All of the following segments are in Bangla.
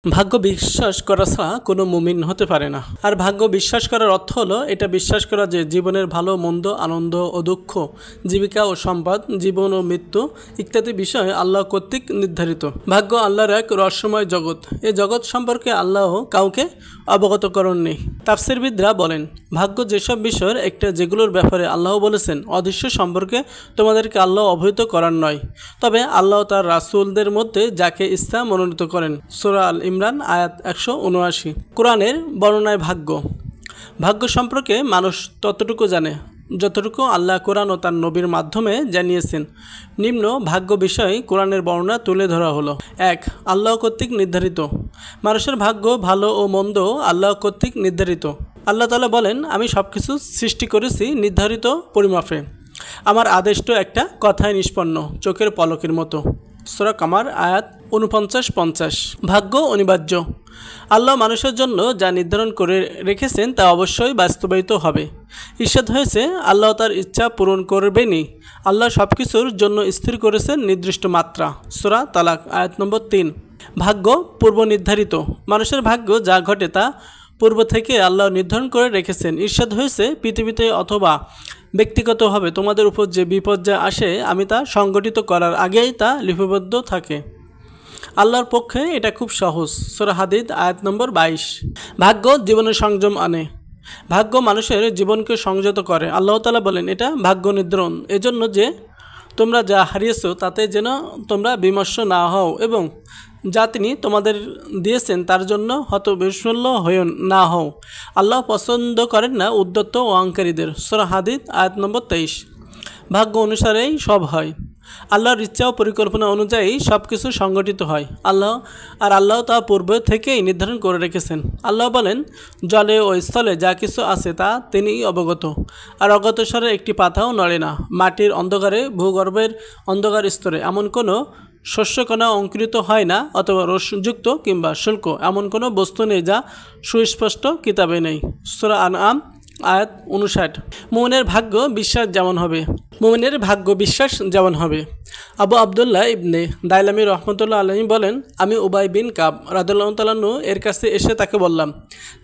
ভাগ্য বিশ্বাস করা ছাড়া কোনো মুমিন হতে পারে না। আর ভাগ্য বিশ্বাস করার অর্থ হলো এটা বিশ্বাস করা যে জীবনের ভালো মন্দ, আনন্দ ও দুঃখ, জীবিকা ও সম্পদ, জীবন ও মৃত্যু ইত্যাদি বিষয় আল্লাহ কর্তৃক নির্ধারিত। ভাগ্য আল্লাহর এক রহস্যময় জগৎ। এই জগৎ সম্পর্কে আল্লাহ কাউকে অবগত করেননি। তাফসীরবিদরা বলেন, ভাগ্য যেসব বিষয়ের একটা যেগুলোর ব্যাপারে আল্লাহ বলেছেন অদৃশ্য সম্পর্কে তোমাদেরকে আল্লাহ অবহিত করার নয়, তবে আল্লাহ তার রাসূলদের মধ্যে যাকে ইচ্ছা মনোনীত করেন। সূরা আল ইমরান আয়াত 179। কোরআনের বর্ণনায় ভাগ্য সম্পর্কে মানুষ ততটুকু জানে যতটুকু আল্লাহ কোরআন ও তার নবীর মাধ্যমে জানিয়েছেন। নিম্ন ভাগ্য বিষয়ে কোরআনের বর্ণনা তুলে ধরা হলো। 1. আল্লাহ কর্তৃক নির্ধারিত। মানুষের ভাগ্য ভালো ও মন্দ আল্লাহ কর্তৃক নির্ধারিত। আল্লাহ তাআলা বলেন, আমি সব কিছু সৃষ্টি করেছি নির্ধারিত পরিমাপে। আমার আদেশ তো একটা কথায় নিষ্পন্ন, চোখের পলকের মতো। সূরা কামার আয়াত 49-50। ভাগ্য অনিবার্য। আল্লাহ মানুষের জন্য যা নির্ধারণ করে রেখেছেন তা অবশ্যই বাস্তবায়িত হবে। ইরশাদ হয়েছে, আল্লাহ তার ইচ্ছা পূরণ করবেনই। আল্লাহ সব কিছুর জন্য স্থির করেছেন নির্দিষ্ট মাত্রা। সূরা তালাক আয়াত নম্বর 3। ভাগ্য পূর্ব নির্ধারিত। মানুষের ভাগ্য যা ঘটে তা পূর্ব থেকে আল্লাহ নির্ধারণ করে রেখেছেন। ইরশাদ হয়েছে, পৃথিবীতে অথবা ব্যক্তিগতভাবে তোমাদের উপর যে বিপর্যয় আসে আমি তা সংগঠিত করার আগেই তা লিপিবদ্ধ থাকে। আল্লাহর পক্ষে এটা খুব সহজ। সূরা হাদীদ আয়াত নম্বর 22। ভাগ্য জীবনে সংযম আনে। ভাগ্য মানুষের জীবনকে সংযত করে। আল্লাহ তাআলা বলেন, এটা ভাগ্য নির্ধারণ এজন্য যে তোমরা যা হারিয়েছ তাতে যেন তোমরা বিমর্ষ না হও এবং যা তিনি তোমাদের দিয়েছেন তার জন্য হতবিহ্বল হয়ে না হও। আল্লাহ পছন্দ করেন না উদ্ধত ও অহংকারীদের। সূরা হাদীদ আয়াত নম্বর 23। ভাগ্য অনুসারেই সব হয়। আল্লাহর ইচ্ছা ও পরিকল্পনা অনুযায়ী সব কিছু সংগঠিত হয়। আল্লাহ তা পূর্ব থেকেই নির্ধারণ করে রেখেছেন। আল্লাহ বলেন, জলে ও স্থলে যা কিছু আছে তা তিনিই অবগত, আর অজ্ঞাতসারে একটি পাতাও নড়ে না। মাটির অন্ধকারে, ভূগর্ভের অন্ধকার স্তরে এমন কোনো শস্যকণা অঙ্কুরিত হয় না, অথবা রসযুক্ত কিংবা শুল্ক এমন কোনো বস্তু নেই যা সুস্পষ্ট কিতাবে নেই। সূরা আনআম আয়াত 59। মুমিনের ভাগ্য বিশ্বাস যেমন হবে। আবু আবদুল্লাহ ইবনে দাইলামি রহমতুল্লাহ আলাইহি বলেন, আমি উবাই বিন কাব রাদিয়াল্লাহু তাআলা আনহু এর কাছে এসে তাকে বললাম,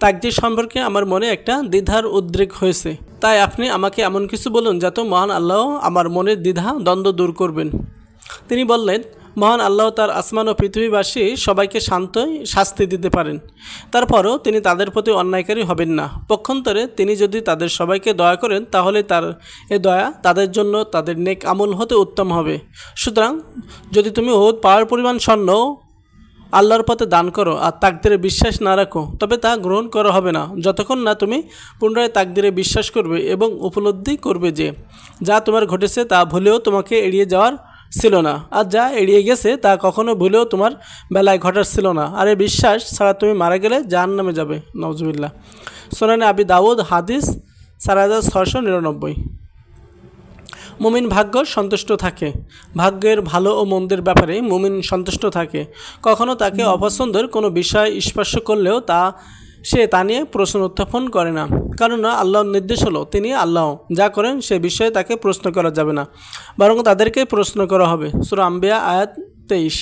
তাকদীর সম্পর্কে আমার মনে একটা দ্বিধার উদ্রেক হয়েছে, তাই আপনি আমাকে এমন কিছু বলুন যাতে মহান আল্লাহ আমার মনের দ্বিধা দ্বন্দ্ব দূর করবেন। তিনি বললেন, মহান আল্লাহ তার আসমান ও পৃথিবীবাসী সবাইকে শাস্তি দিতে পারেন, তারপরও তিনি তাদের প্রতি অন্যায়কারী হবেন না। পক্ষান্তরে তিনি যদি তাদের সবাইকে দয়া করেন তাহলে তার এ দয়া তাদের জন্য তাদের নেক আমল হতে উত্তম হবে। সুতরাং যদি তুমি উহুদ পাহাড় পরিমাণ স্বর্ণ আল্লাহর পথে দান করো আর তাকদীরে বিশ্বাস না রাখো, তবে তা গ্রহণ করা হবে না যতক্ষণ না তুমি পুনরায় তাকদীরে বিশ্বাস করবে এবং উপলব্ধি করবে যে যা তোমার ঘটেছে তা ভুলেও তোমাকে এড়িয়ে যাওয়ার ছিল না, আর যা এড়িয়ে গেছে তা কখনো ভুলেও তোমার বেলায় ঘটার ছিল না। আর এই বিশ্বাস ছাড়া তুমি মারা গেলে জাহান্নামে যাবে। নাউজুবিল্লাহ। সুনানে আবি দাউদ হাদিস 4699। মুমিন ভাগ্য সন্তুষ্ট থাকে। ভাগ্যের ভালো ও মন্দের ব্যাপারে মুমিন সন্তুষ্ট থাকে। কখনো তাকে অপছন্দের কোনো বিষয় স্পর্শ করলেও সে তা নিয়ে প্রশ্ন উত্থাপন করে না, কারণ আল্লাহর নির্দেশ হলো তিনি আল্লাহ, যা করেন সে বিষয়ে তাকে প্রশ্ন করা যাবে না, বরং তাদেরকে প্রশ্ন করা হবে। সূরা আম্বিয়া আয়াত 23।